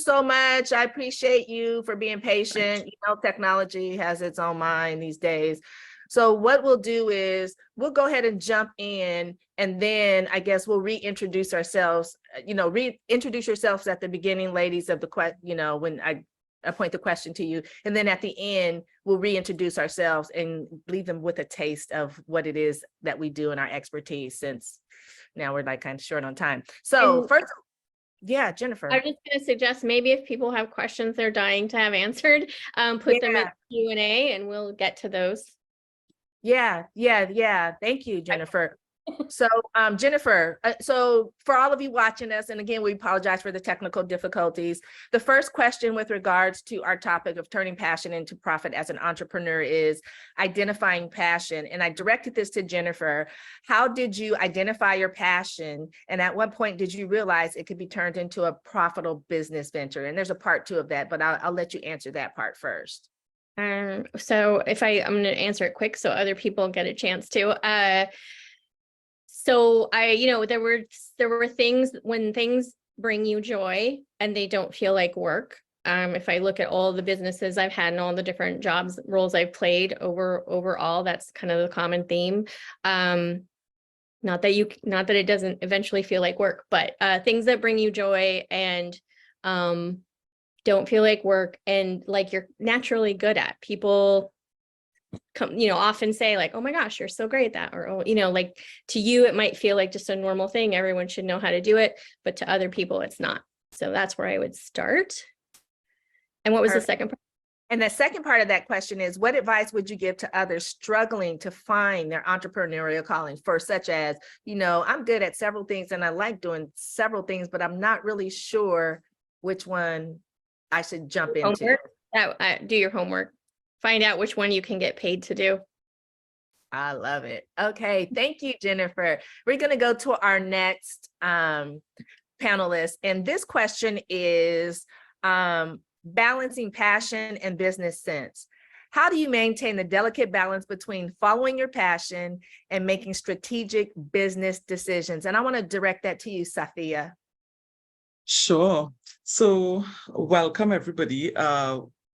so much. I appreciate you for being patient. You know, technology has its own mind these days. So what we'll do is we'll go ahead and jump in, and then I guess we'll reintroduce ourselves. Reintroduce yourselves at the beginning, ladies, of the question, when I point the question to you. And then at the end, we'll reintroduce ourselves and leave them with a taste of what it is that we do in our expertise, since now we're like kind of short on time. So first, yeah, Jennifer. I was just going to suggest maybe if people have questions they're dying to have answered, put them in Q&A and we'll get to those. Yeah. Thank you, Jennifer. So Jennifer, so for all of you watching us, and again, we apologize for the technical difficulties. The first question with regards to our topic of turning passion into profit as an entrepreneur is identifying passion. And I directed this to Jennifer. How did you identify your passion? And at what point did you realize it could be turned into a profitable business venture? And there's a part 2 of that, but I'll let you answer that part first. So I'm going to answer it quick so other people get a chance to. So there were things, when things bring you joy and they don't feel like work. If I look at all the businesses I've had and all the different roles I've played overall, that's kind of the common theme. Not that it doesn't eventually feel like work, but things that bring you joy and don't feel like work and like you're naturally good at. People often say like, oh my gosh, you're so great at that. Or, like to you, it might feel like just a normal thing. Everyone should know how to do it, but to other people, it's not. So that's where I would start. And what was the second part? And the second part of that question is, what advice would you give to others struggling to find their entrepreneurial calling, for such as, I'm good at several things and I like doing several things, but I'm not really sure which one I should jump into. Do your homework. Find out which one you can get paid to do. I love it. Okay, thank you, Jennifer. We're going to go to our next panelist. And this question is balancing passion and business sense. How do you maintain the delicate balance between following your passion and making strategic business decisions? And I want to direct that to you, Safia. Sure. So welcome, everybody.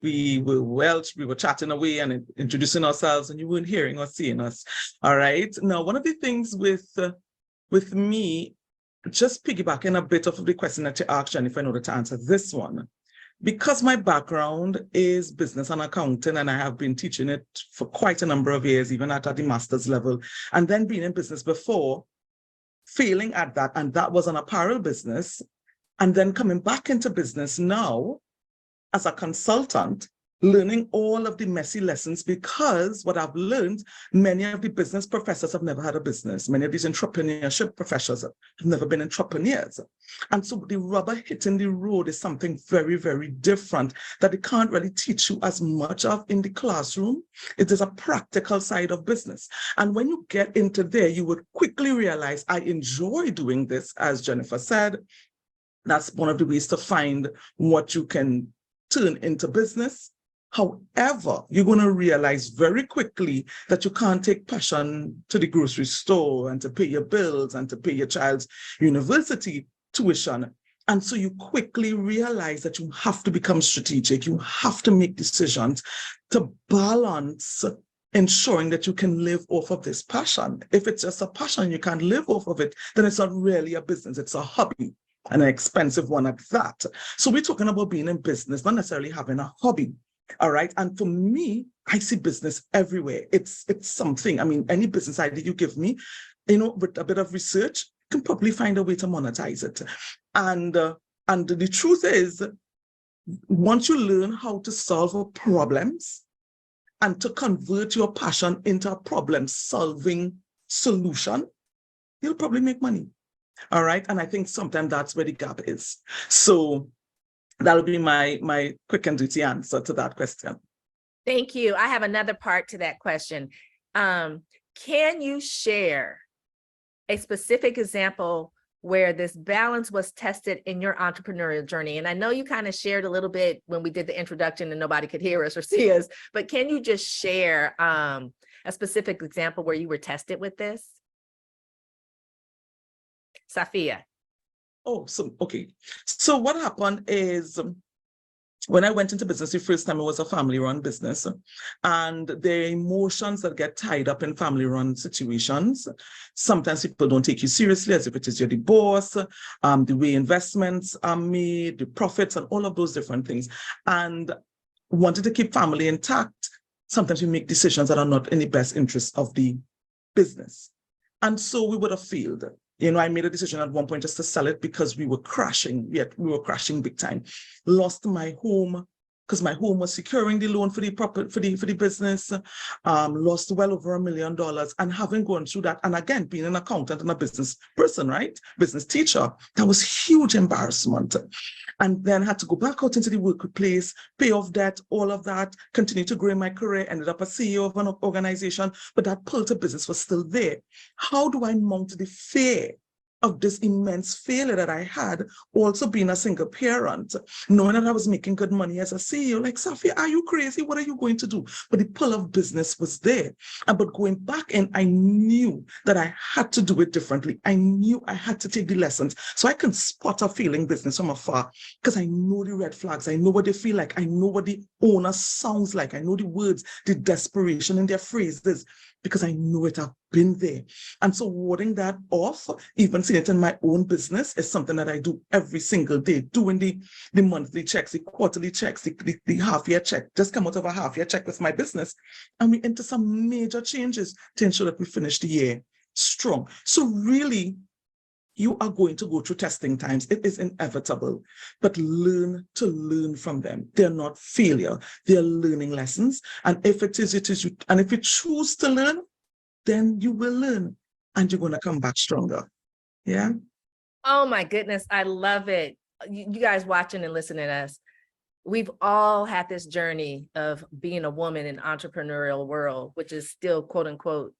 We were chatting away and introducing ourselves, and you weren't hearing or seeing us. All right. Now, one of the things with me, just piggybacking a bit of the question that you asked, and if I know to answer this one, because my background is business and accounting, and I have been teaching it for quite a number of years, even at the master's level, and then being in business before, failing at that, and that was an apparel business, and then coming back into business now as a consultant, learning all of the messy lessons, because what I've learned, many of the business professors have never had a business. Many of these entrepreneurship professors have never been entrepreneurs. And so the rubber hitting the road is something very, very different that they can't really teach you as much of in the classroom. It is a practical side of business. And when you get into there, you would quickly realize, I enjoy doing this, as Jennifer said. That's one of the ways to find what you can turn into business. However, you're going to realize very quickly that you can't take passion to the grocery store and to pay your bills and to pay your child's university tuition. And so you quickly realize that you have to become strategic. You have to make decisions to balance ensuring that you can live off of this passion. If it's just a passion, you can't live off of it, then it's not really a business, it's a hobby, and an expensive one at that. So we're talking about being in business, not necessarily having a hobby. All right. And for me, I see business everywhere. It's something. I mean, any business idea you give me, with a bit of research, you can probably find a way to monetize it. And the truth is, once you learn how to solve problems and to convert your passion into a problem-solving solution, you'll probably make money. All right. And I think sometimes that's where the gap is. So that'll be my quick and dirty answer to that question. Thank you. I have another part to that question. Can you share a specific example where this balance was tested in your entrepreneurial journey? And I know you kind of shared a little bit when we did the introduction and nobody could hear us or see us, but can you just share a specific example where you were tested with this? Safia. Oh, so, okay. So what happened is when I went into business the first time, it was a family-run business, and the emotions that get tied up in family-run situations. Sometimes people don't take you seriously as if it is you're the boss, the way investments are made, the profits, and all of those different things. And wanted to keep family intact, sometimes we make decisions that are not in the best interest of the business. And so we would have failed. You know, I made a decision at one point just to sell it because we were crashing. Yet we were crashing big time. Lost my home because my home was securing the loan for the property for the business. Lost well over $1 million. And having gone through that, and again being an accountant and a business person, right, business teacher, that was huge embarrassment. And then had to go back out into the workplace, pay off debt, all of that, continue to grow in my career, ended up a CEO of an organization, but that pull to business was still there. How do I mount the fear of this immense failure that I had, also being a single parent, knowing that I was making good money as a CEO? Like, Safia, are you crazy? What are you going to do? But the pull of business was there. But going back in, I knew that I had to do it differently. I knew I had to take the lessons. So I can spot a failing business from afar because I know the red flags. I know what they feel like. I know what the owner sounds like. I know the words, the desperation in their phrases, because I know it. I've been there. And so warding that off, even seeing it in my own business, is something that I do every single day, doing the monthly checks, the quarterly checks, the half-year check. Just come out of a half-year check with my business, and we enter some major changes to ensure that we finish the year strong. So really, you are going to go through testing times. It is inevitable, but learn to learn from them. They're not failure. They're learning lessons. And if it is you. And if you choose to learn, then you will learn and you're going to come back stronger. Yeah. Oh my goodness. I love it. You guys watching and listening to us. We've all had this journey of being a woman in entrepreneurial world, which is still quote unquote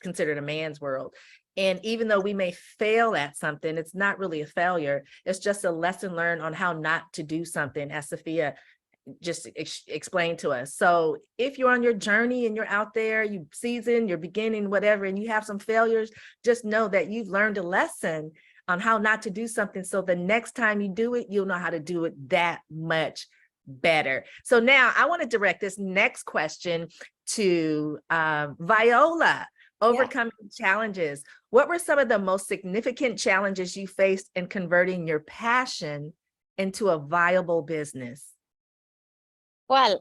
considered a man's world. And even though we may fail at something, it's not really a failure. It's just a lesson learned on how not to do something, as Safia just explained to us. So if you're on your journey and you're out there, you season, you're beginning, whatever, and you have some failures, just know that you've learned a lesson on how not to do something. So the next time you do it, you'll know how to do it that much better. So now I want to direct this next question to Viola. Overcoming challenges. What were some of the most significant challenges you faced in converting your passion into a viable business? Well,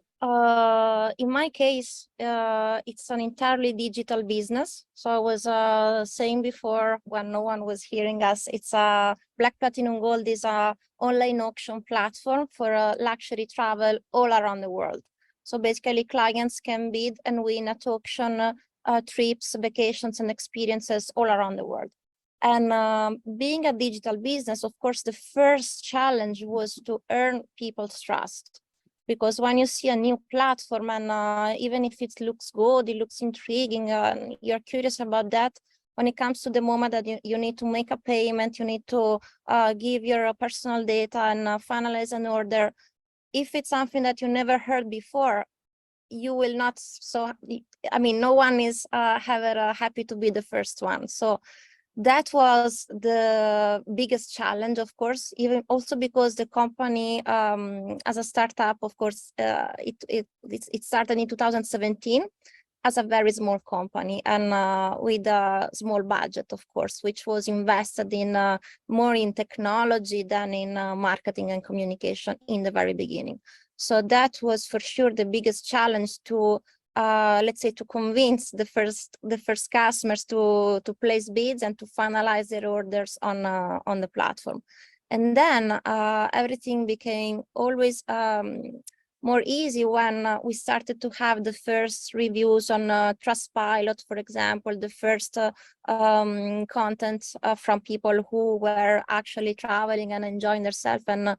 in my case, it's an entirely digital business. So I was saying before, when no one was hearing us, it's a Black Platinum Gold is a online auction platform for luxury travel all around the world. So basically, clients can bid and win at auction trips, vacations, and experiences all around the world. And being a digital business, of course, the first challenge was to earn people's trust. Because when you see a new platform, and even if it looks good, it looks intriguing, you're curious about that, when it comes to the moment that you need to make a payment, you need to give your personal data and finalize an order, if it's something that you never heard before, you will not. So, I mean, no one is ever happy to be the first one. So that was the biggest challenge, of course, even also because the company, as a startup, of course, it started in 2017 as a very small company and with a small budget, of course, which was invested in more in technology than in marketing and communication in the very beginning. So that was for sure the biggest challenge to let's say, to convince the first customers to place bids and to finalize their orders on the platform. And then everything became always more easy when we started to have the first reviews on Trustpilot, for example, the first content from people who were actually traveling and enjoying themselves and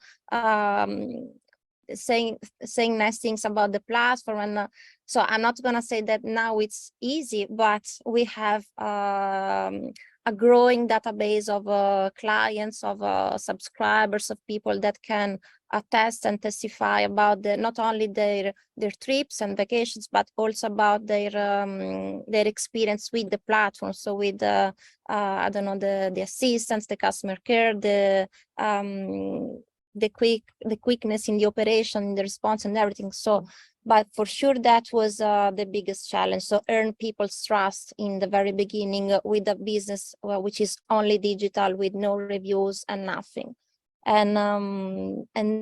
saying nice things about the platform. And so I'm not going to say that now it's easy, but we have a growing database of clients, of subscribers, of people that can attest and testify about not only their trips and vacations, but also about their experience with the platform. So with I don't know, the assistance, the customer care, the quickness in the operation, the response and everything. So, but for sure that was the biggest challenge. So earn people's trust in the very beginning with a business which is only digital, with no reviews and nothing. And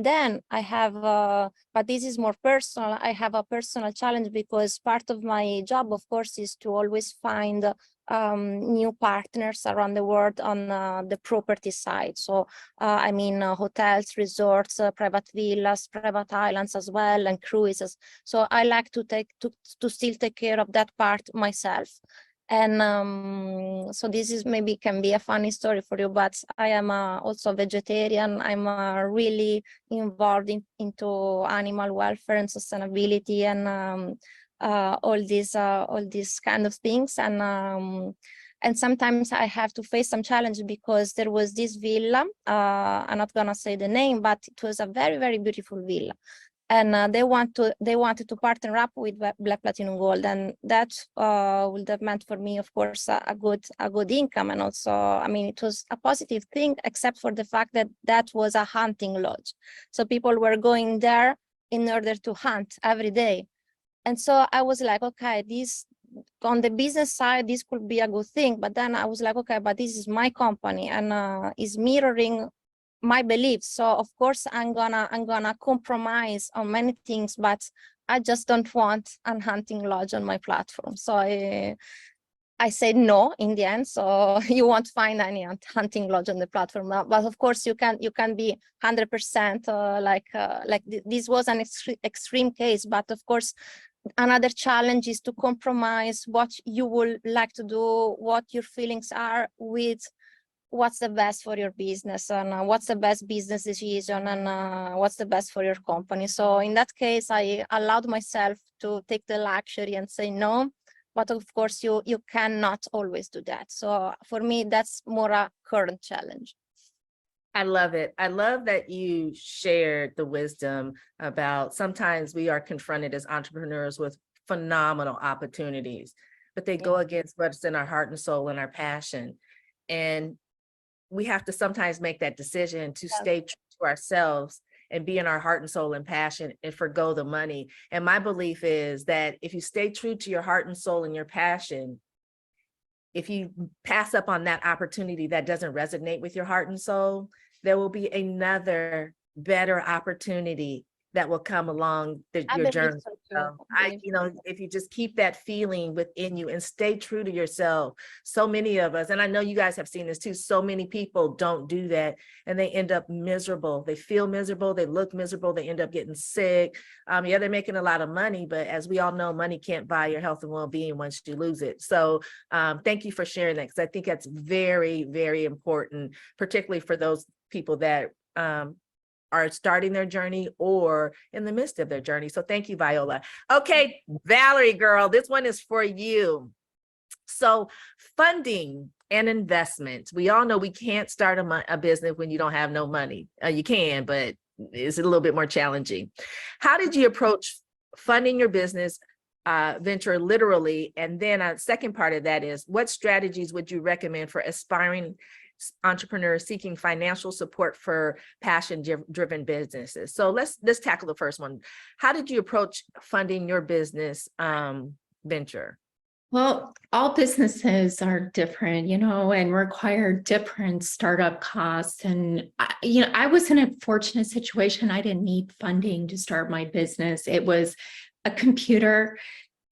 then I have, but this is more personal. I have a personal challenge because part of my job, of course, is to always find new partners around the world on the property side. So I mean, hotels, resorts, private villas, private islands as well, and cruises. So I like to still take care of that part myself. And so this is maybe can be a funny story for you, but I am also a vegetarian. I'm really involved into animal welfare and sustainability and all these kind of things. And sometimes I have to face some challenge because there was this villa. I'm not gonna say the name, but it was a very, very beautiful villa. And they wanted to partner up with Black Platinum Gold, and that would have meant for me, of course, a good income. And also, I mean, it was a positive thing, except for the fact that that was a hunting lodge. So people were going there in order to hunt every day. And so I was like, okay, this on the business side, this could be a good thing. But then I was like, okay, but this is my company and is mirroring my beliefs. So of course I'm gonna compromise on many things, but I just don't want a hunting lodge on my platform. So I said no in the end. So you won't find any hunting lodge on the platform. But of course you can be 100% like this was an extreme case. But of course, another challenge is to compromise what you would like to do, what your feelings are, with what's the best for your business, and what's the best business decision, and what's the best for your company. So in that case, I allowed myself to take the luxury and say no, but of course you cannot always do that. So for me, that's more a current challenge. I love it. I love that you shared the wisdom about sometimes we are confronted as entrepreneurs with phenomenal opportunities, but they go against what's in our heart and soul and our passion. And we have to sometimes make that decision to stay true to ourselves and be in our heart and soul and passion and forgo the money. And my belief is that if you stay true to your heart and soul and your passion, if you pass up on that opportunity that doesn't resonate with your heart and soul, there will be another better opportunity that will come along your journey. So if you just keep that feeling within you and stay true to yourself. So many of us, and I know you guys have seen this too, so many people don't do that and they end up miserable. They feel miserable, they look miserable, they end up getting sick. Yeah, they're making a lot of money, but as we all know, money can't buy your health and well-being once you lose it. So thank you for sharing that, because I think that's very, very important, particularly for those people that are starting their journey or in the midst of their journey. So thank you, Viola. Okay, Valerie, girl, this one is for you. So funding and investment. We all know we can't start a business when you don't have no money. You can, but it's a little bit more challenging. How did you approach funding your business venture literally? And then a second part of that is, what strategies would you recommend for aspiring entrepreneurs seeking financial support for passion-driven businesses? So let's tackle the first one. How did you approach funding your business venture? Well, all businesses are different, and require different startup costs. And, I was in a fortunate situation. I didn't need funding to start my business. It was a computer,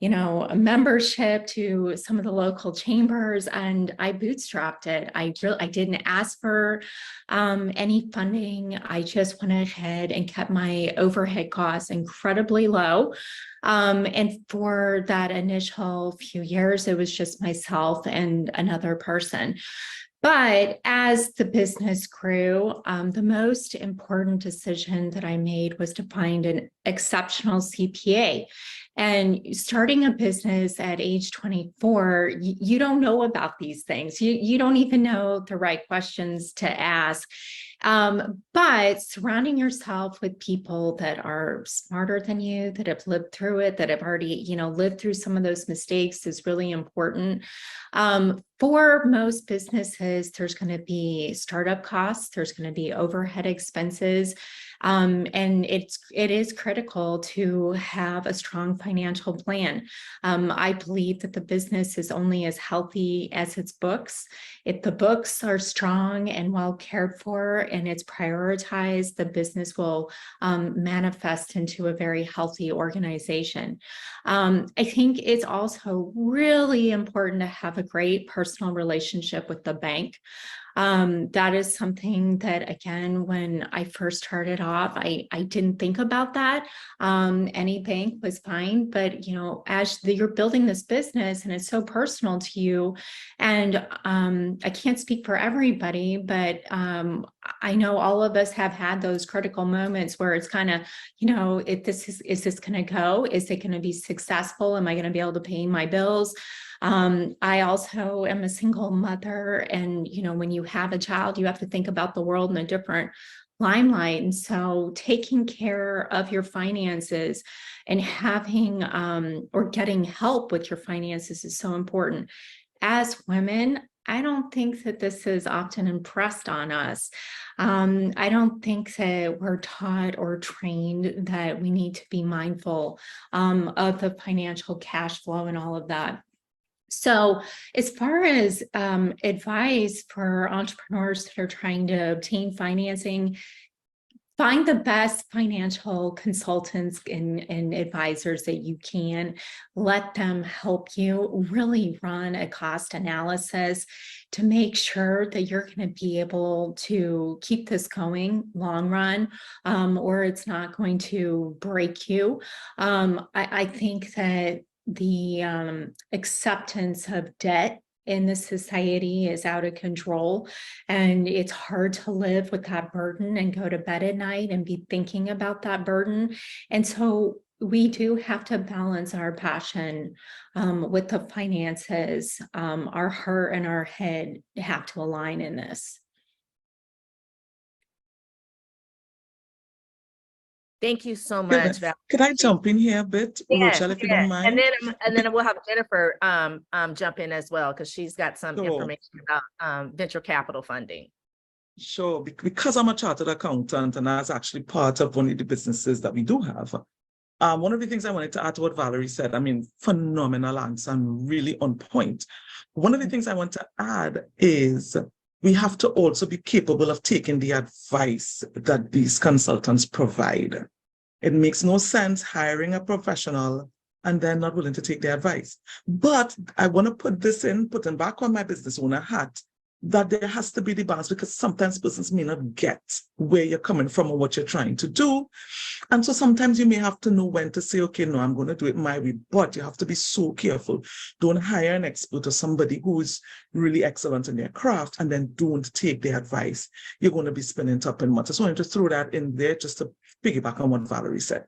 a membership to some of the local chambers, and I bootstrapped it. I didn't ask for any funding. I just went ahead and kept my overhead costs incredibly low. And for that initial few years, it was just myself and another person. But as the business grew, the most important decision that I made was to find an exceptional CPA. And starting a business at age 24, you don't know about these things. You don't even know the right questions to ask. But surrounding yourself with people that are smarter than you, that have lived through it, that have already, lived through some of those mistakes is really important. For most businesses, there's going to be startup costs, there's going to be overhead expenses. And it is critical to have a strong financial plan. I believe that the business is only as healthy as its books. If the books are strong and well cared for and it's prioritized, the business will manifest into a very healthy organization. I think it's also really important to have a great personal relationship with the bank. That is something that, again, when I first started off, I didn't think about that. Any bank was fine, but as you're building this business and it's so personal to you, and I can't speak for everybody, but I know all of us have had those critical moments where it's kind of, is this going to go? Is it going to be successful? Am I going to be able to pay my bills? I also am a single mother, and when you have a child, you have to think about the world in a different limelight. And so taking care of your finances and having or getting help with your finances is so important. As women, I don't think that this is often impressed on us. I don't think that we're taught or trained that we need to be mindful of the financial cash flow and all of that. So as far as advice for entrepreneurs that are trying to obtain financing, find the best financial consultants and advisors that you can. Let them help you really run a cost analysis to make sure that you're going to be able to keep this going long run, or it's not going to break you. I think that the acceptance of debt in this society is out of control, and it's hard to live with that burden and go to bed at night and be thinking about that burden. And so we do have to balance our passion with the finances. Our heart and our head have to align in this. Thank you so much, Val. Can I jump in here a bit, Yes, Rochelle, if you yes. don't mind? And then we'll have Jennifer jump in as well, because she's got some Sure. information about venture capital funding. Sure, because I'm a chartered accountant and that's actually part of one of the businesses that we do have. One of the things I wanted to add to what Valerie said, phenomenal answer and really on point. One of the things I want to add is we have to also be capable of taking the advice that these consultants provide. It makes no sense hiring a professional and then not willing to take their advice. But I want to putting back on my business owner hat, that there has to be the balance, because sometimes business may not get where you're coming from or what you're trying to do. And so sometimes you may have to know when to say, okay, no, I'm going to do it my way, but you have to be so careful. Don't hire an expert or somebody who is really excellent in their craft and then don't take their advice. You're going to be spending top and much. I just wanted to throw that in there just to piggyback on what Valerie said.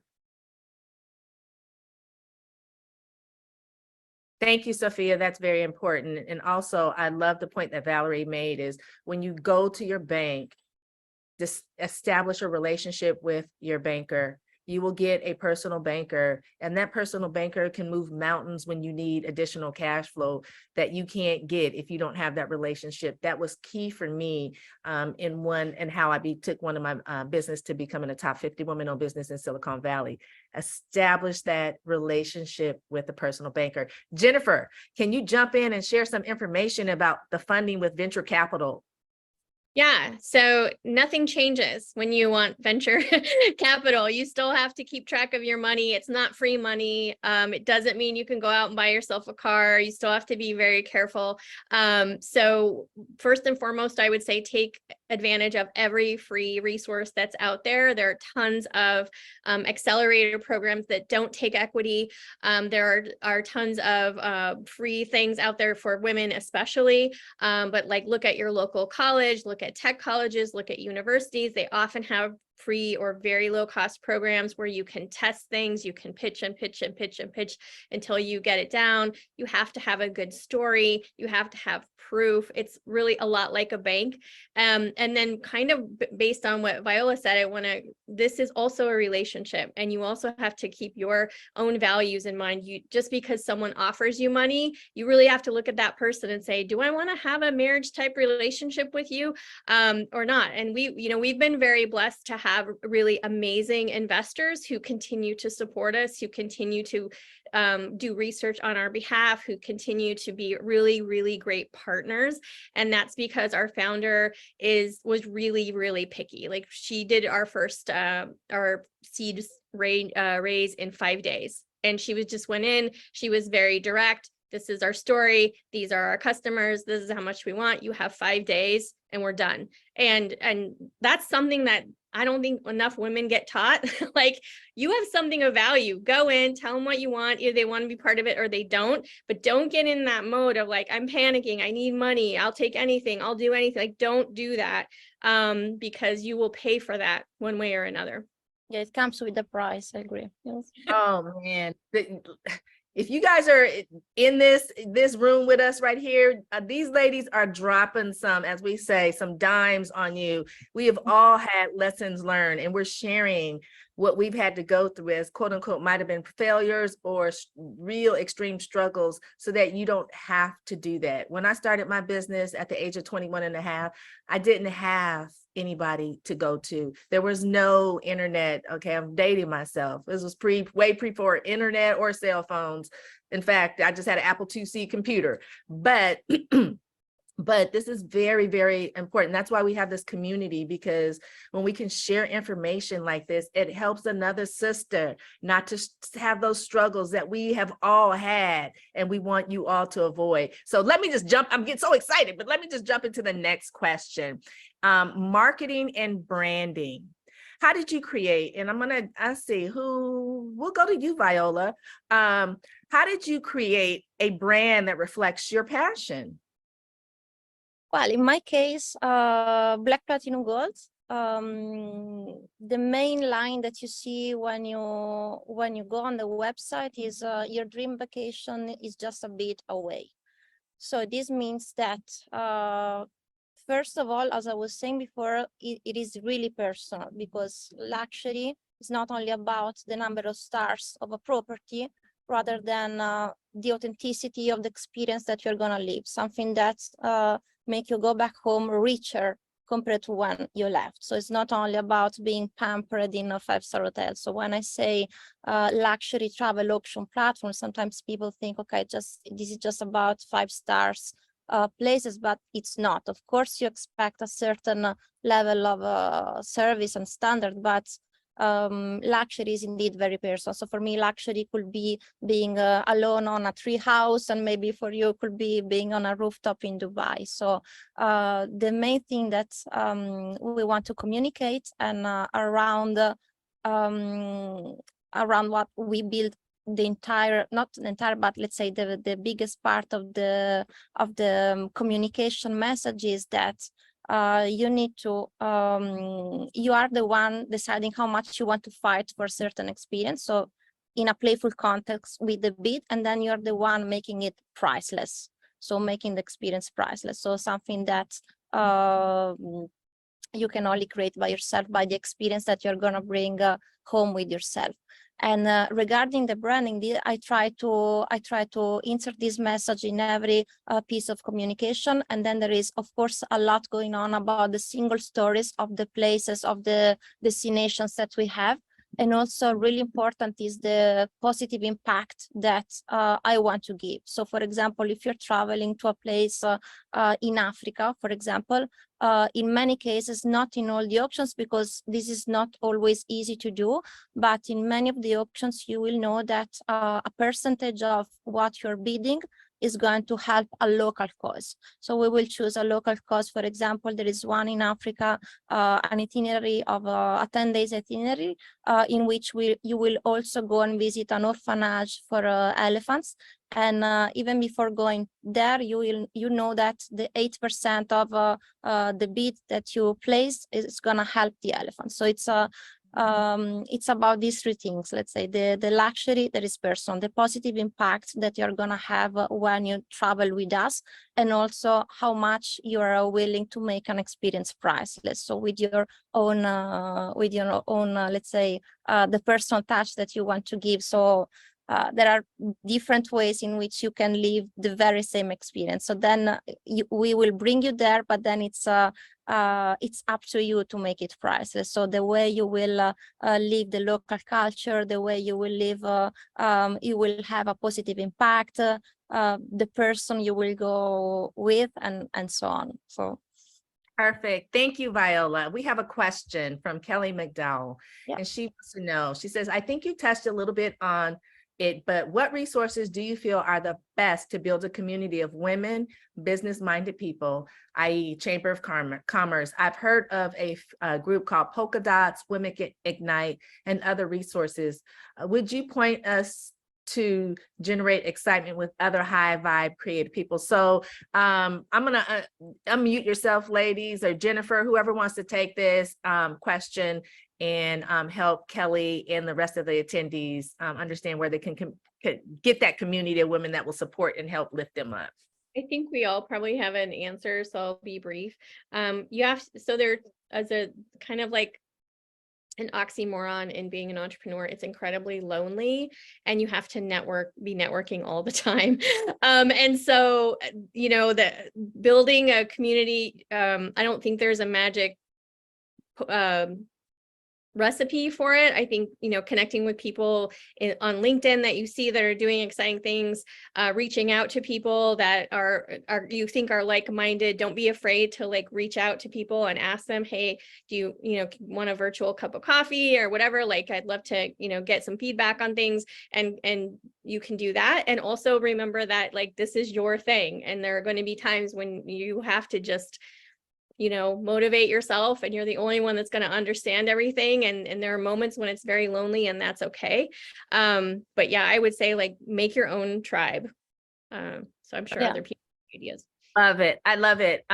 Thank you, Sophia. That's very important. And also, I love the point that Valerie made is when you go to your bank, just establish a relationship with your banker. You will get a personal banker, and that personal banker can move mountains when you need additional cash flow that you can't get if you don't have that relationship. That was key for me in how I took one of my business to becoming a top 50 woman-owned business in Silicon Valley. Establish that relationship with a personal banker. Jennifer, can you jump in and share some information about the funding with venture capital? Yeah, so nothing changes when you want venture capital. You still have to keep track of your money. It's not free money. It doesn't mean you can go out and buy yourself a car. You still have to be very careful. So first and foremost, I would say take advantage of every free resource that's out there. There are tons of accelerator programs that don't take equity. There are tons of free things out there for women especially, but like look at your local college, look at tech colleges, look at universities. They often have free or very low cost programs where you can test things, you can pitch and pitch and pitch and pitch until you get it down. You have to have a good story. You have to have proof. It's really a lot like a bank. And then kind of based on what Viola said, this is also a relationship, and you also have to keep your own values in mind. Just because someone offers you money, you really have to look at that person and say, do I want to have a marriage type relationship with you or not? And we've been very blessed to have really amazing investors who continue to support us, who continue to do research on our behalf, who continue to be really, really great partners. And that's because our founder was really, really picky. Like, she did our first our seed raise in 5 days. And she just went in, she was very direct. This is our story. These are our customers. This is how much we want. You have 5 days and we're done. And that's something that I don't think enough women get taught. Like, you have something of value, go in, tell them what you want. Either they want to be part of it or they don't, but don't get in that mode of like, I'm panicking, I need money, I'll take anything, I'll do anything. Like, don't do that because you will pay for that one way or another. Yeah, it comes with the price. I agree. Yes. Oh man, if you guys are in this room with us right here, these ladies are dropping some, as we say, some dimes on you. We have all had lessons learned, and we're sharing what we've had to go through as quote unquote might have been failures or real extreme struggles, so that you don't have to do that. When I started my business at the age of 21 and a half, I didn't have anybody to go to. There was no internet. Okay, I'm dating myself. This was way before internet or cell phones. In fact, I just had an Apple IIc computer. But but this is very, very important. That's why we have this community, because when we can share information like this, it helps another sister not to have those struggles that we have all had and we want you all to avoid. So let me just jump, I'm getting so excited, but let me just jump into the next question. Marketing and branding. How did you create? And we'll go to you, Viola. How did you create a brand that reflects your passion? Well, in my case, Black Platinum Gold, the main line that you see when you go on the website is your dream vacation is just a bit away. So this means that first of all, as I was saying before, it is really personal, because luxury is not only about the number of stars of a property, rather than the authenticity of the experience that you're gonna live, something that make you go back home richer compared to when you left. So it's not only about being pampered in a 5-star hotel. So when I say luxury travel auction platform, sometimes people think, okay, this is just about 5 stars places, but it's not. Of course, you expect a certain level of service and standard, but luxury is indeed very personal. So for me, luxury could be being alone on a tree house, and maybe for you could be being on a rooftop in Dubai. So the main thing that we want to communicate and around what we build, the entire, not the entire, but let's say the biggest part of the communication message is that you need to you are the one deciding how much you want to fight for a certain experience, so in a playful context with the bid, and then you're the one making it priceless, so making the experience priceless. So something that you can only create by yourself, by the experience that you're going to bring home with yourself. And regarding the branding, I try to insert this message in every piece of communication. And then there is, of course, a lot going on about the single stories of the places, of the destinations that we have. And also really important is the positive impact that I want to give. So for example, if you're traveling to a place in Africa, for example, in many cases, not in all the auctions, because this is not always easy to do, but in many of the auctions, you will know that a percentage of what you're bidding is going to help a local cause. So we will choose a local cause. For example, there is one in Africa, an itinerary of a 10 days itinerary in which you will also go and visit an orphanage for elephants. And even before going there, you know that the 8% of the bid that you place is gonna help the elephant. So it's about these three things. Let's say the luxury that is personal, the positive impact that you're gonna have when you travel with us, and also how much you are willing to make an experience priceless. So with your own, let's say, the personal touch that you want to give. So there are different ways in which you can live the very same experience. So then we will bring you there, but then it's up to you to make it priceless. So the way you will live the local culture, the way you will live, you will have a positive impact, the person you will go with, and so on. So. Perfect. Thank you, Viola. We have a question from Kelly McDowell, Yeah. and she wants to know, she says, I think you touched a little bit on it, but what resources do you feel are the best to build a community of women, business-minded people, i.e. Chamber of Commerce? I've heard of a group called Polka Dots, Women Ignite, and other resources. Would you point us to generate excitement with other high vibe creative people? So I'm gonna unmute yourself, ladies, or Jennifer, whoever wants to take this question and help Kelly and the rest of the attendees understand where they can get that community of women that will support and help lift them up. I think we all probably have an answer, so I'll be brief. So there, as a kind of like an oxymoron in being an entrepreneur, it's incredibly lonely, and you have to be networking all the time. And so, you know, building a community, I don't think there's a magic recipe for it. I think, you know, connecting with people on LinkedIn that you see that are doing exciting things, reaching out to people that are you think are like-minded. Don't be afraid to like reach out to people and ask them, hey, do you want a virtual cup of coffee or whatever? Like, I'd love to, get some feedback on things, and you can do that. And also remember that like this is your thing, and there are going to be times when you have to just motivate yourself, and you're the only one that's going to understand everything. And there are moments when it's very lonely, and that's okay. But yeah, I would say like make your own tribe. So I'm sure other people have ideas. Love it. I love it.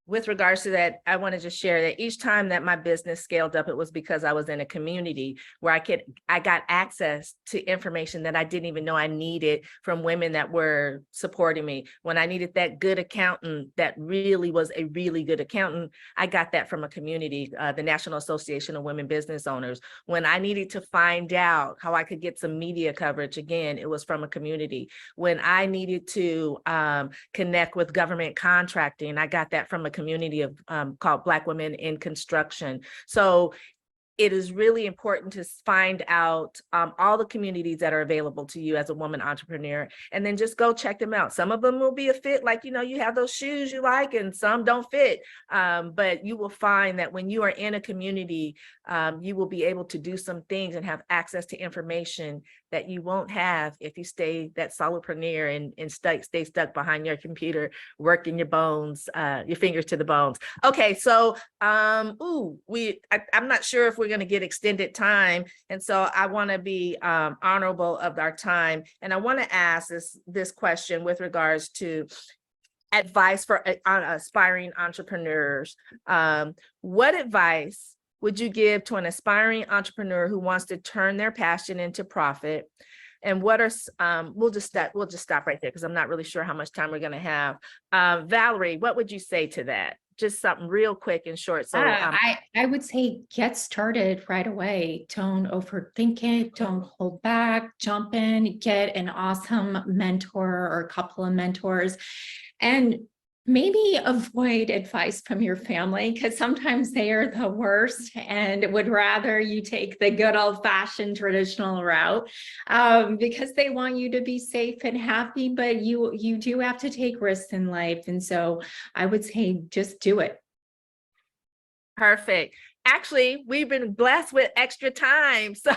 With regards to that, I want to just share that each time that my business scaled up, it was because I was in a community where I got access to information that I didn't even know I needed from women that were supporting me. When I needed that good accountant that really was a really good accountant, I got that from a community, the National Association of Women Business Owners. When I needed to find out how I could get some media coverage, again, it was from a community. When I needed to connect with government contracting, I got that from a community of called Black Women in Construction. So it is really important to find out all the communities that are available to you as a woman entrepreneur, and then just go check them out. Some of them will be a fit, like, you have those shoes you like, and some don't fit. But you will find that when you are in a community, you will be able to do some things and have access to information that you won't have if you stay that solopreneur and stay stuck behind your computer, working your bones, your fingers to the bones. Okay, so I'm not sure if we're going to get extended time, and so I want to be honorable of our time, and I want to ask this question with regards to advice for aspiring entrepreneurs. What advice would you give to an aspiring entrepreneur who wants to turn their passion into profit? And what are we'll just stop right there because I'm not really sure how much time we're going to have. Valerie, what would you say to that? Just something real quick and short. So I would say get started right away. Don't overthink it. Don't hold back. Jump in, get an awesome mentor or a couple of mentors, and maybe avoid advice from your family, because sometimes they are the worst and would rather you take the good old-fashioned traditional route, because they want you to be safe and happy, but you do have to take risks in life. And so I would say just do it. Perfect. Actually, we've been blessed with extra time. So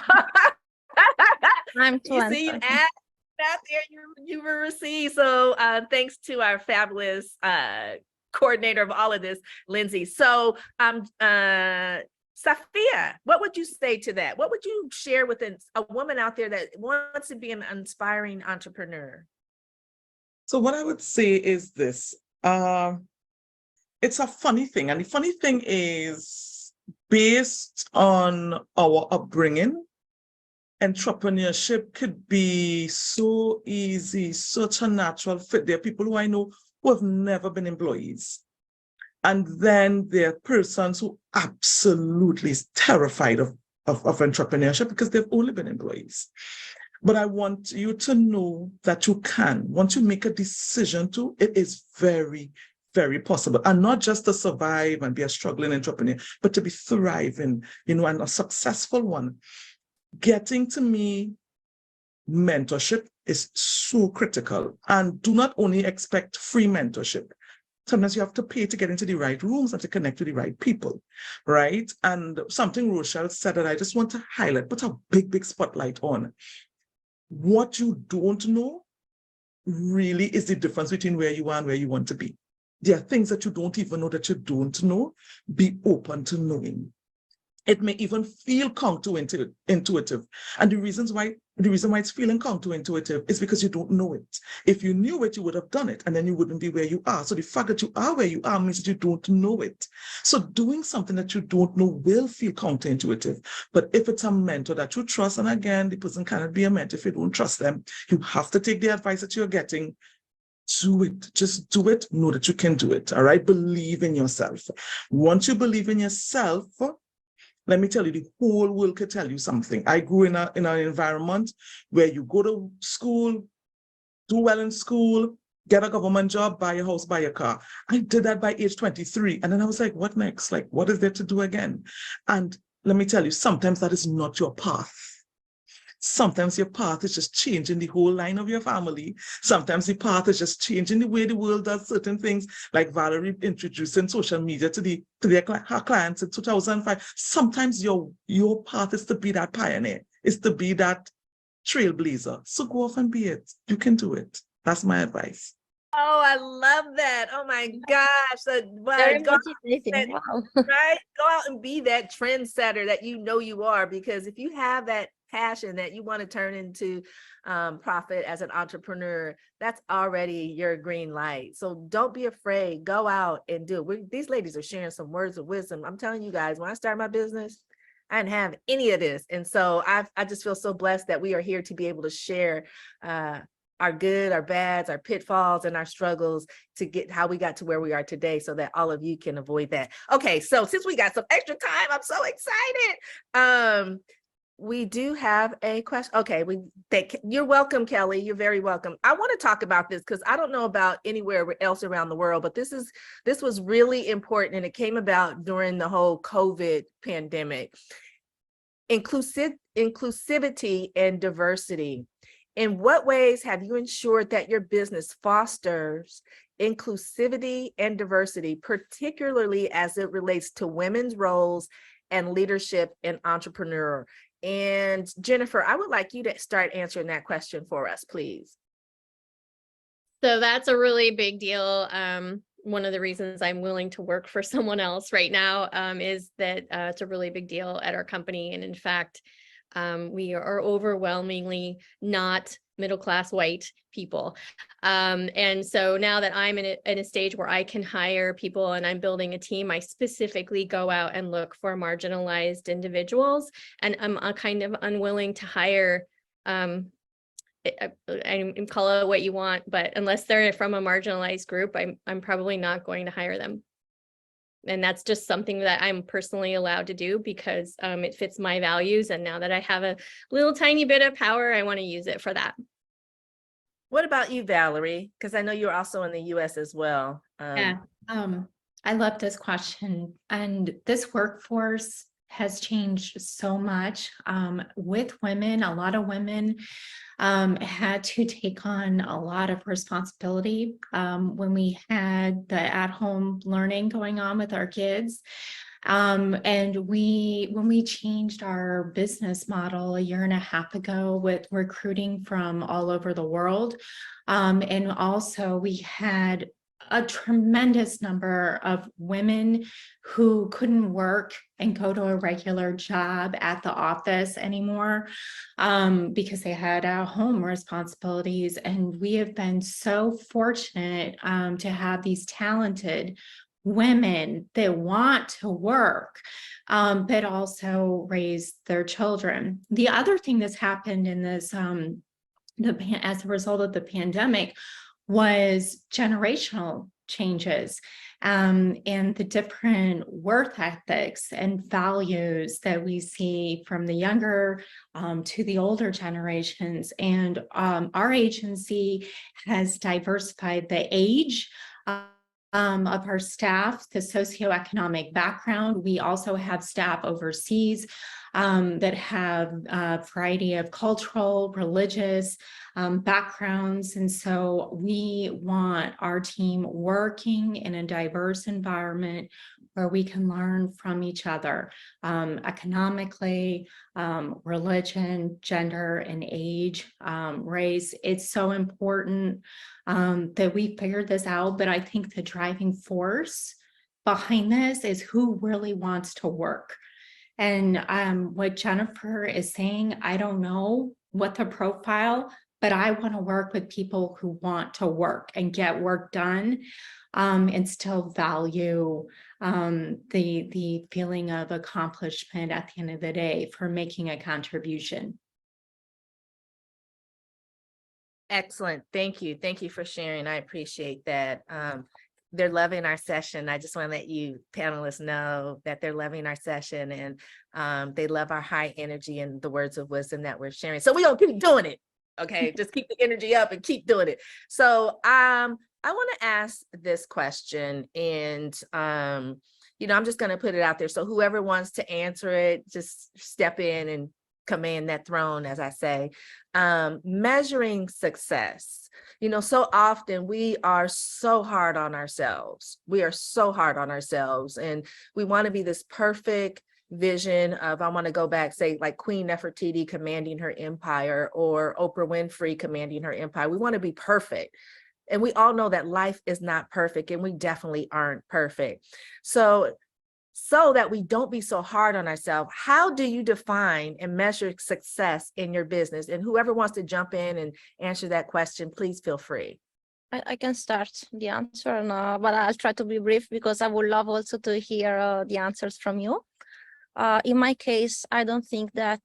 I'm you see, out there, you were received. So thanks to our fabulous coordinator of all of this, Lindsay. So Safia, what would you say to that? What would you share with a woman out there that wants to be an inspiring entrepreneur? So what I would say is this, it's a funny thing. And the funny thing is, based on our upbringing, entrepreneurship could be so easy, such a natural fit. There are people who I know who have never been employees. And then there are persons who absolutely is terrified of entrepreneurship because they've only been employees. But I want you to know that you can. Once you make a decision to, it is very, very possible. And not just to survive and be a struggling entrepreneur, but to be thriving, and a successful one. Getting to me, mentorship is so critical. And do not only expect free mentorship. Sometimes you have to pay to get into the right rooms and to connect with the right people, right? And something Rochelle said that I just want to highlight, put a big, big spotlight on. What you don't know really is the difference between where you are and where you want to be. There are things that you don't even know that you don't know. Be open to knowing. It may even feel counterintuitive. And the reason why it's feeling counterintuitive is because you don't know it. If you knew it, you would have done it, and then you wouldn't be where you are. So the fact that you are where you are means that you don't know it. So doing something that you don't know will feel counterintuitive. But if it's a mentor that you trust, and again, the person cannot be a mentor if you don't trust them, you have to take the advice that you're getting. Do it. Just do it. Know that you can do it. All right. Believe in yourself. Once you believe in yourself, let me tell you, the whole world could tell you something. I grew in an environment where you go to school, do well in school, get a government job, buy a house, buy a car. I did that by age 23. And then I was like, what next? Like, what is there to do again? And let me tell you, sometimes that is not your path. Sometimes your path is just changing the whole line of your family. Sometimes the path is just changing the way the world does certain things, like Valerie introducing social media to her clients in 2005. Sometimes your path is to be that pioneer, is to be that trailblazer. So go off and be it. You can do it. That's my advice. Oh, I love that. Oh my gosh. So, Very go, motivating. Wow. right? Go out and be that trendsetter that you are, because if you have that passion that you want to turn into profit as an entrepreneur, that's already your green light. So don't be afraid. Go out and do it. These ladies are sharing some words of wisdom. I'm telling you guys, when I started my business, I didn't have any of this. And so I just feel so blessed that we are here to be able to share our good, our bads, our pitfalls, and our struggles to get how we got to where we are today so that all of you can avoid that. Okay, so since we got some extra time, I'm so excited. We do have a question. Okay, you're welcome, Kelly. You're very welcome. I want to talk about this because I don't know about anywhere else around the world, but this was really important, and it came about during the whole COVID pandemic. Inclusivity and diversity. In what ways have you ensured that your business fosters inclusivity and diversity, particularly as it relates to women's roles and leadership and entrepreneur? And Jennifer, I would like you to start answering that question for us, please. So that's a really big deal. One of the reasons I'm willing to work for someone else right now is that it's a really big deal at our company. And in fact, we are overwhelmingly not middle-class white people. And so now that I'm in a stage where I can hire people and I'm building a team, I specifically go out and look for marginalized individuals. And I'm kind of unwilling to hire, I call it what you want, but unless they're from a marginalized group, I'm probably not going to hire them. And that's just something that I'm personally allowed to do because it fits my values. And now that I have a little tiny bit of power, I want to use it for that. What about you, Valerie? Because I know you're also in the US as well. Yeah, I love this question. And this workforce has changed so much with women. A lot of women had to take on a lot of responsibility when we had the at-home learning going on with our kids. And when we changed our business model a year and a half ago with recruiting from all over the world, and also we had a tremendous number of women who couldn't work and go to a regular job at the office anymore, because they had home responsibilities. And we have been so fortunate to have these talented women that want to work, but also raise their children. The other thing that's happened in this, as a result of the pandemic, was generational changes, and the different worth ethics and values that we see from the younger to the older generations. And our agency has diversified the age of our staff, the socioeconomic background. We also have staff overseas that have a variety of cultural, religious backgrounds. And so we want our team working in a diverse environment where we can learn from each other, economically, religion, gender, and age, race. It's so important that we figured this out, but I think the driving force behind this is who really wants to work. And what Jennifer is saying, I don't know what the profile, but I want to work with people who want to work and get work done, and still value the feeling of accomplishment at the end of the day for making a contribution. Excellent. Thank you. Thank you for sharing. I appreciate that. They're loving our session. I just want to let you panelists know that they're loving our session, and they love our high energy and the words of wisdom that we're sharing. So we're going to keep doing it. Okay. Just keep the energy up and keep doing it. So I want to ask this question, and I'm just going to put it out there. So whoever wants to answer it, just step in and command that throne, as I say. Measuring success. So often we are so hard on ourselves. We are so hard on ourselves, and we want to be this perfect vision of, I want to go back, say like Queen Nefertiti commanding her empire, or Oprah Winfrey commanding her empire. We want to be perfect. And we all know that life is not perfect, and we definitely aren't perfect. So that we don't be so hard on ourselves, how do you define and measure success in your business? And whoever wants to jump in and answer that question, please feel free. I can start the answer, but I'll try to be brief because I would love also to hear the answers from you. In my case, I don't think that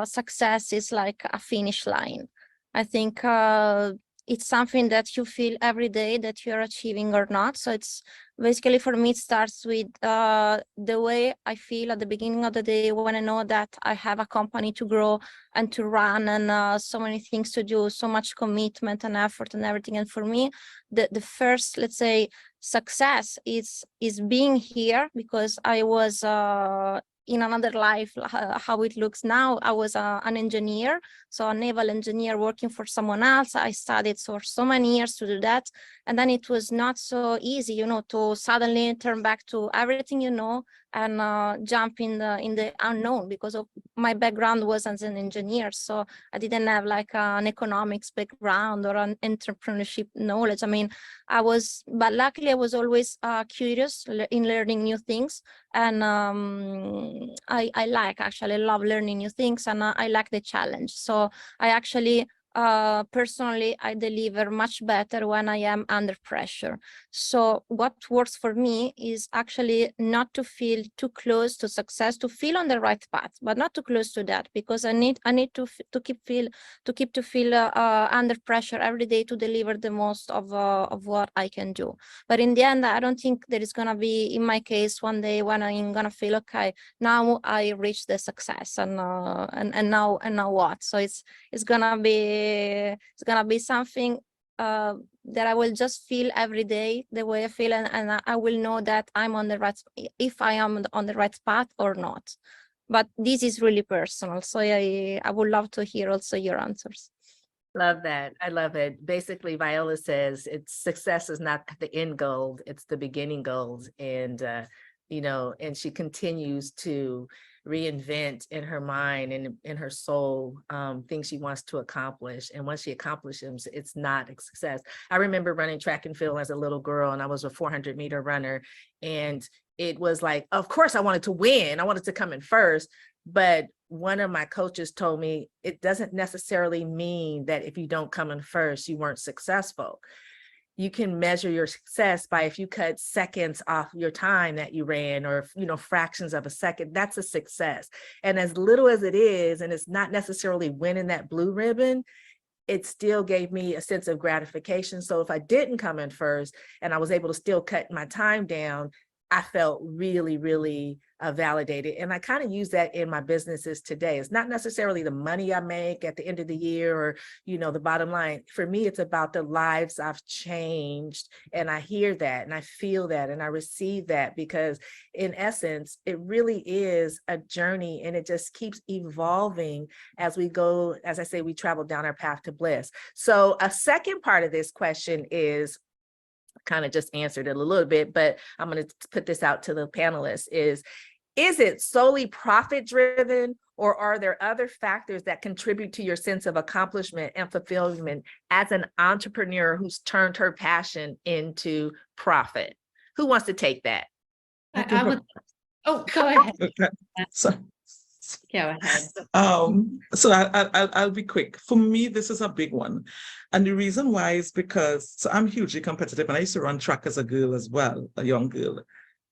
success is like a finish line. I think it's something that you feel every day that you're achieving or not. So it's basically, for me, it starts with the way I feel at the beginning of the day when I know that I have a company to grow and to run, and so many things to do, so much commitment and effort and everything. And for me, the first, let's say, success is being here, because I was in another life, how it looks now. I was an engineer, so a naval engineer working for someone else. I studied for so many years to do that. And then it was not so easy, to suddenly turn back to everything and jump in the unknown, because of my background was as an engineer. So I didn't have like an economics background or an entrepreneurship knowledge. But luckily I was always curious in learning new things. And I love learning new things, and I like the challenge. So I actually personally, I deliver much better when I am under pressure. So what works for me is actually not to feel too close to success, to feel on the right path, but not too close to that, because I need to keep feel under pressure every day to deliver the most of what I can do. But in the end, I don't think there is gonna be, in my case, one day when I'm gonna feel, okay, now I reached the success, and now what? So it's gonna be something that I will just feel every day the way I feel, and I will know that I'm on the right, if I am on the right path or not. But this is really personal, so I would love to hear also your answers. Love that. I love it. Basically, Viola says success is not the end goal, it's the beginning goals. And you know, and she continues to reinvent in her mind and in her soul things she wants to accomplish. And once she accomplishes, it's not a success. I remember running track and field as a little girl, and I was a 400-meter runner. And it was like, of course I wanted to win. I wanted to come in first. But one of my coaches told me it doesn't necessarily mean that if you don't come in first, you weren't successful. You can measure your success by if you cut seconds off your time that you ran, or, you know, fractions of a second, that's a success. And as little as it is, and it's not necessarily winning that blue ribbon, it still gave me a sense of gratification. So if I didn't come in first and I was able to still cut my time down, I felt really, really validated. And I kind of use that in my businesses today. It's not necessarily the money I make at the end of the year or, you know, the bottom line. For me, it's about the lives I've changed. And I hear that and I feel that and I receive that, because in essence, it really is a journey, and it just keeps evolving as we go. As I say, we travel down our path to bliss. So a second part of this question is, kind of just answered it a little bit, but I'm going to put this out to the panelists, is it solely profit driven, or are there other factors that contribute to your sense of accomplishment and fulfillment as an entrepreneur who's turned her passion into profit? Who wants to take that? I would, oh, go ahead. Okay. So, Go ahead. so I'll be quick. For me, this is a big one. And the reason why is because, so I'm hugely competitive, and I used to run track as a girl as well, a young girl.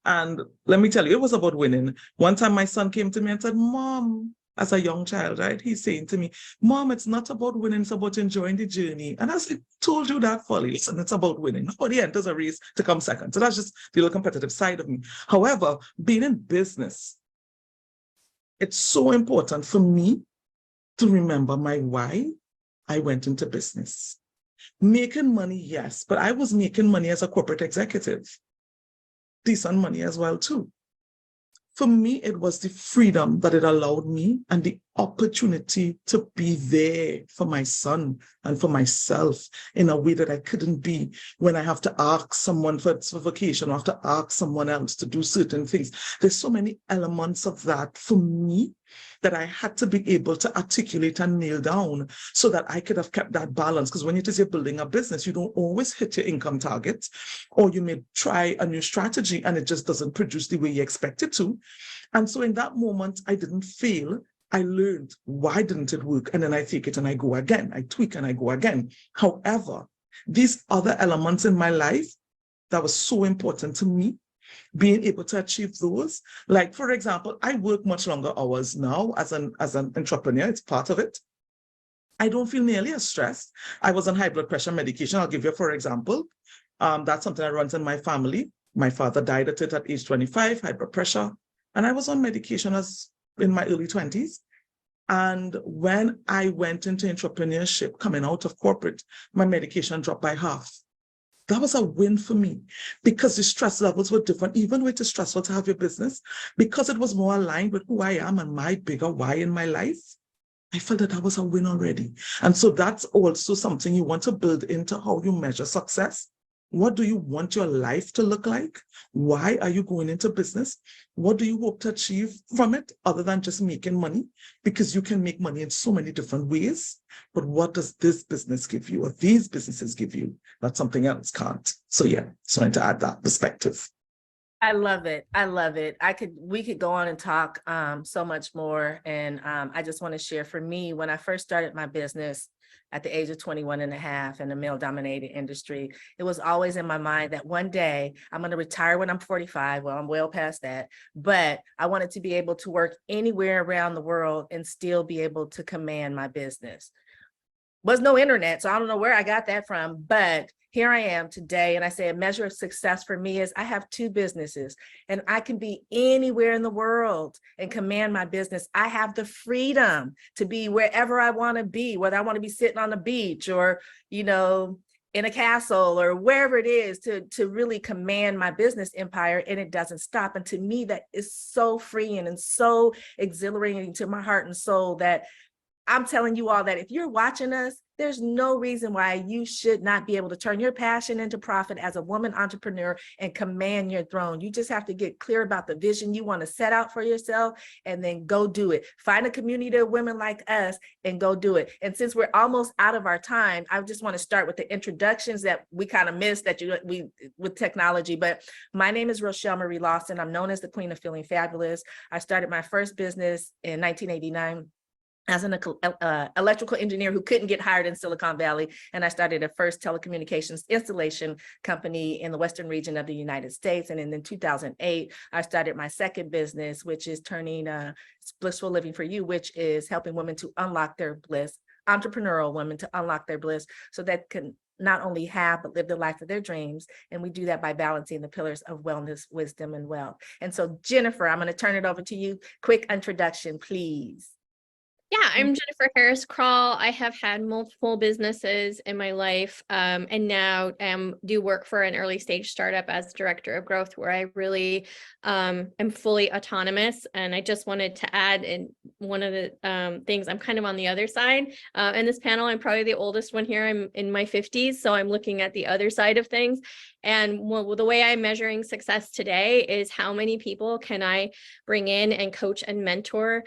And let me tell you, it was about winning. One time my son came to me and said, Mom, as a young child, right? He's saying to me, Mom, it's not about winning, it's about enjoying the journey. And I said, told you that fully. Listen, it's about winning. Nobody enters a race to come second. So that's just the little competitive side of me. However, being in business, it's so important for me to remember my why I went into business. Making money, yes, but I was making money as a corporate executive. Decent money as well, too. For me, it was the freedom that it allowed me and the opportunity to be there for my son and for myself in a way that I couldn't be when I have to ask someone for vacation, or have to ask someone else to do certain things. There's so many elements of that for me that I had to be able to articulate and nail down so that I could have kept that balance. Because when it is you're building a business, you don't always hit your income targets, or you may try a new strategy and it just doesn't produce the way you expect it to. And so in that moment, I didn't fail. I learned, why didn't it work? And then I take it and I go again. I tweak and I go again. However, these other elements in my life that was so important to me, being able to achieve those, like, for example, I work much longer hours now as an entrepreneur. It's part of it. I don't feel nearly as stressed. I was on high blood pressure medication. I'll give you, for example, that's something that runs in my family. My father died at age 25, high blood pressure. And I was on medication as in my early 20s. And when I went into entrepreneurship, coming out of corporate, my medication dropped by half. That was a win for me, because the stress levels were different, even though it is stressful to have your business, because it was more aligned with who I am and my bigger why in my life. I felt that was a win already. And so that's also something you want to build into how you measure success. What do you want your life to look like? Why are you going into business? What do you hope to achieve from it other than just making money? Because you can make money in so many different ways. But what does this business give you, or these businesses give you, that something else can't? So yeah, just wanted to add that perspective. I love it. I love it. We could go on and talk so much more. And I just want to share, for me, when I first started my business at the age of 21 and a half in a male-dominated industry, it was always in my mind that one day I'm going to retire when I'm 45. Well, I'm well past that, but I wanted to be able to work anywhere around the world and still be able to command my business. Was no internet, so I don't know where I got that from, but here I am today. And I say a measure of success for me is I have 2 businesses, and I can be anywhere in the world and command my business. I have the freedom to be wherever I want to be, whether I want to be sitting on the beach or, you know, in a castle or wherever it is, to really command my business empire, and it doesn't stop. And to me, that is so freeing and so exhilarating to my heart and soul, that I'm telling you all that if you're watching us, There's no reason why you should not be able to turn your passion into profit as a woman entrepreneur and command your throne. You just have to get clear about the vision you want to set out for yourself and then go do it. Find a community of women like us and go do it. And since we're almost out of our time, I just want to start with the introductions that we kind of missed with technology. But my name is Rochelle Marie Lawson. I'm known as the Queen of Feeling Fabulous. I started my first business in 1989 as an electrical engineer who couldn't get hired in Silicon Valley. And I started a first telecommunications installation company in the Western region of the United States. And in 2008, I started my second business, which is turning Blissful Living for You, which is helping women to unlock their bliss, entrepreneurial women to unlock their bliss so that can not only have, but live the life of their dreams. And we do that by balancing the pillars of wellness, wisdom, and wealth. And so Jennifer, I'm going to turn it over to you. Quick introduction, please. Yeah, I'm Jennifer Harris Krall. I have had multiple businesses in my life, and now do work for an early stage startup as director of growth, where I really am fully autonomous. And I just wanted to add in one of the things, I'm kind of on the other side. In this panel, I'm probably the oldest one here. I'm in my 50s, so I'm looking at the other side of things. And the way I'm measuring success today is how many people can I bring in and coach and mentor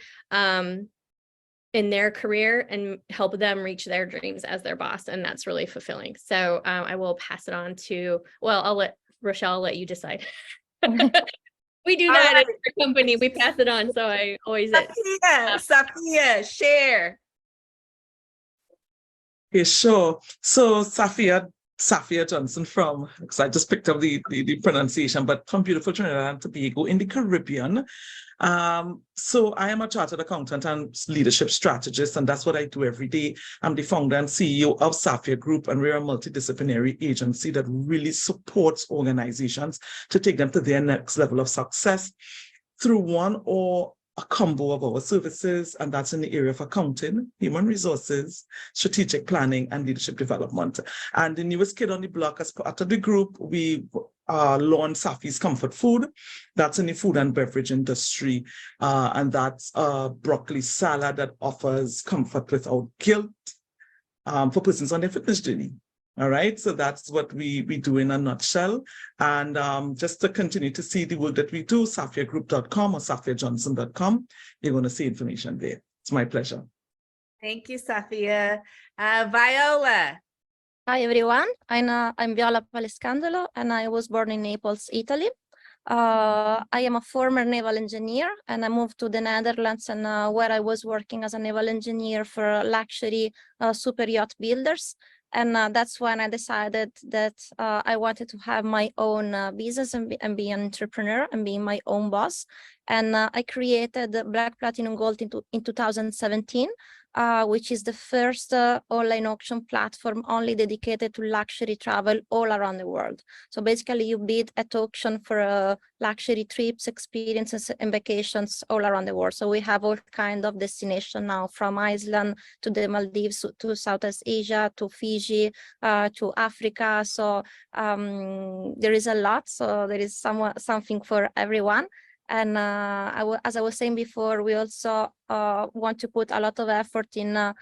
in their career and help them reach their dreams as their boss. And that's really fulfilling. So I will pass it on to, well, I'll let Rochelle let you decide. We do that at our company. We pass it on. So I always Safia, share. Okay, sure. So Safia Johnson from, because I just picked up the pronunciation, but from beautiful Trinidad and Tobago in the Caribbean. So I am a chartered accountant and leadership strategist, and that's what I do every day. I'm the founder and CEO of Safia Group, and we're a multidisciplinary agency that really supports organizations to take them to their next level of success through one or a combo of our services, and that's in the area of accounting, human resources, strategic planning, and leadership development. And the newest kid on the block as part of the group, we launched Safi's Comfort Food. That's in the food and beverage industry, and that's a broccoli salad that offers comfort without guilt for persons on their fitness journey. All right, so that's what we do in a nutshell. And just to continue to see the work that we do, safiagroup.com or safiajohnson.com, you're going to see information there. It's my pleasure. Thank you, Safia. Viola. Hi, everyone. I'm Viola Palescandolo, and I was born in Naples, Italy. I am a former naval engineer, and I moved to the Netherlands, and where I was working as a naval engineer for luxury super yacht builders. And that's when I decided that I wanted to have my own business and be an entrepreneur and be my own boss. And I created Black Platinum Gold in 2017, which is the first online auction platform only dedicated to luxury travel all around the world. So basically you bid at auction for luxury trips, experiences, and vacations all around the world. So we have all kinds of destinations now, from Iceland to the Maldives, to Southeast Asia, to Fiji, to Africa. So there is a lot. So there is something for everyone. And as I was saying before, we also want to put a lot of effort in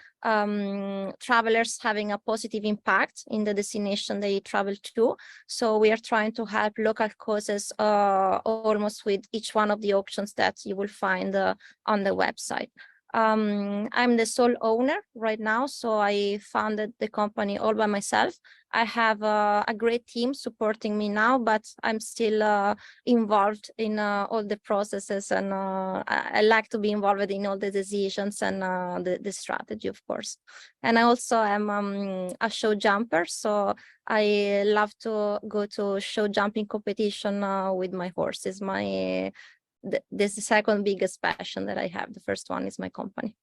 travelers having a positive impact in the destination they travel to. So we are trying to help local causes almost with each one of the auctions that you will find on the website. I'm the sole owner right now, so I founded the company all by myself. I have a great team supporting me now, but I'm still involved in all the processes, and I like to be involved in all the decisions and the strategy, of course. And I also am a show jumper, so I love to go to show jumping competition with my horses. This is the second biggest passion that I have. The first one is my company.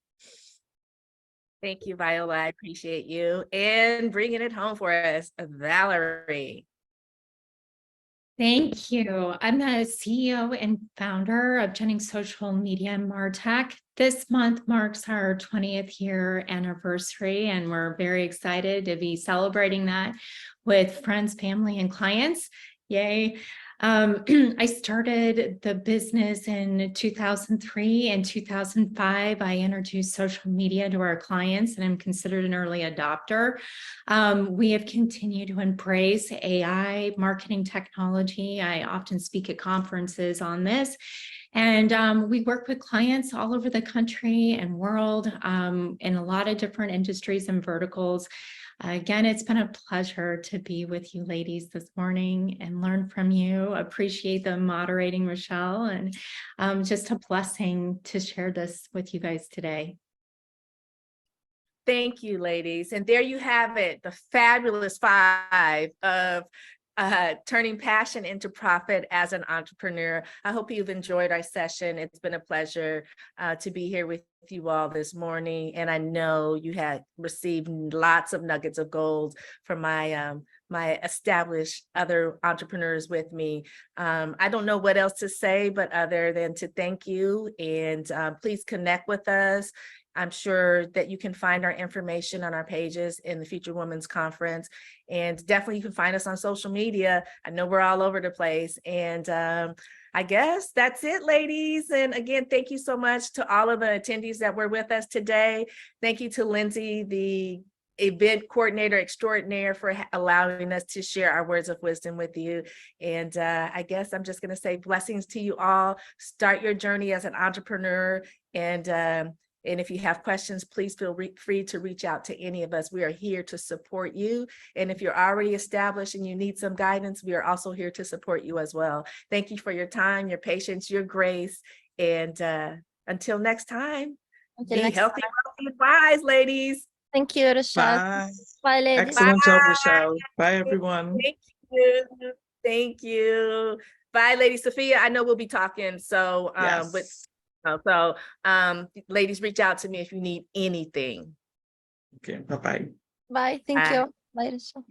Thank you, Viola. I appreciate you. And bringing it home for us, Valerie. Thank you. I'm the CEO and founder of Jennings Social Media and MarTech. This month marks our 20th year anniversary, and we're very excited to be celebrating that with friends, family, and clients. Yay. I started the business in 2003 and 2005. I introduced social media to our clients, and I'm considered an early adopter. We have continued to embrace AI marketing technology. I often speak at conferences on this. And we work with clients all over the country and world in a lot of different industries and verticals. Again, it's been a pleasure to be with you ladies this morning and learn from you. Appreciate the moderating, Rochelle, and just a blessing to share this with you guys today. Thank you, ladies. And there you have it, the fabulous 5 of turning passion into profit as an entrepreneur. I hope you've enjoyed our session. It's been a pleasure to be here with you all this morning. And I know you had received lots of nuggets of gold from my my established other entrepreneurs with me. I don't know what else to say, but other than to thank you, and please connect with us. I'm sure that you can find our information on our pages in the Future Women's Conference, and definitely you can find us on social media. I know we're all over the place, and I guess that's it, ladies. And again, thank you so much to all of the attendees that were with us today. Thank you to Lindsay, the event coordinator extraordinaire, for allowing us to share our words of wisdom with you. And I guess I'm just going to say blessings to you all. Start your journey as an entrepreneur, and if you have questions, please feel free to reach out to any of us. We are here to support you. And if you're already established and you need some guidance, we are also here to support you as well. Thank you for your time, your patience, your grace. And until next time, Until be next healthy, time. wealthy, and wise, ladies. Thank you, Rochelle. Bye. Bye, ladies. Excellent job, Rochelle. Bye, everyone. Thank you. Thank you. Bye, Lady Sophia. I know we'll be talking. So Yes. ladies, reach out to me if you need anything. Okay. Bye-bye. Bye. Thank Bye. you. Bye, Rochelle.